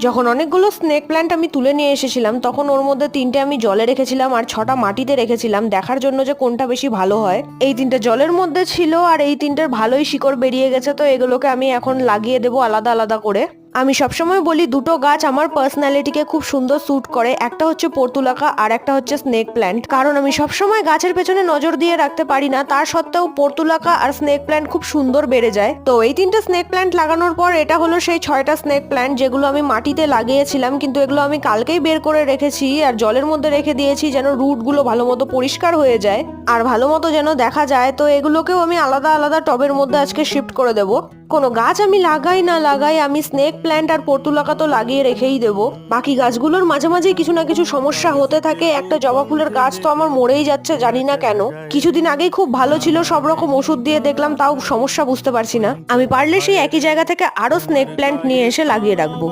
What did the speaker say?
যখন অনেকগুলো snake plant আমি তুলে নিয়ে এসেছিলাম তখন ওর মধ্যে 3টে আমি জলে রেখেছিলাম আর 6টা মাটিতে রেখেছিলাম দেখার জন্য যে কোনটা বেশি ভালো হয়। এই 3টে জলের মধ্যে ছিল আর এই 3টের ভালোই শিকড় বেরিয়ে গেছে, তো এগুলোকে আমি এখন লাগিয়ে দেবো আলাদা আলাদা করে। আমি সবসময় বলি দুটো গাছ আমার পার্সোনালিটিকে খুব সুন্দর স্যুট করে, একটা হচ্ছে পর্তুলাকা আর একটা হচ্ছে স্নেক প্ল্যান্ট। কারণ আমি সবসময় গাছের পেছনে নজর দিয়ে রাখতে পারি না, তার সত্ত্বেও পর্তুলাকা আর স্নেক প্ল্যান্ট খুব সুন্দর বেড়ে যায়। তো এই 3টে স্নেক প্ল্যান্ট লাগানোর পর এটা হলো সেই 6টা স্নেক প্ল্যান্ট যেগুলো আমি মাটিতে লাগিয়েছিলাম, কিন্তু এগুলো আমি কালকেই বের করে রেখেছি আর জলের মধ্যে রেখে দিয়েছি যেন রুট গুলো ভালো মতো পরিষ্কার হয়ে যায় আর ভালো মতো যেন দেখা যায়। তো এগুলোকেও আমি আলাদা আলাদা টবের মধ্যে আজকে শিফট করে দেবো। কোনো গাছ আমি লাগাই না লাগাই আমি স্নেক প্ল্যান্ট আর পর্তুলাকা তো লাগিয়ে রেখেই দেবো। বাকি গাছগুলোর মাঝে মাঝে কিছু না কিছু সমস্যা হতে থাকে। একটা জবা ফুলের গাছ তো আমার মরেই যাচ্ছে, জানি না কেন। কিছুদিন আগেই খুব ভালো ছিল, সব রকম ওষুধ দিয়ে দেখলাম, তাও সমস্যা বুঝতে পারছি না। আমি পারলে সেই একই জায়গা থেকে আরো স্নেক প্ল্যান্ট নিয়ে এসে লাগিয়ে রাখবো।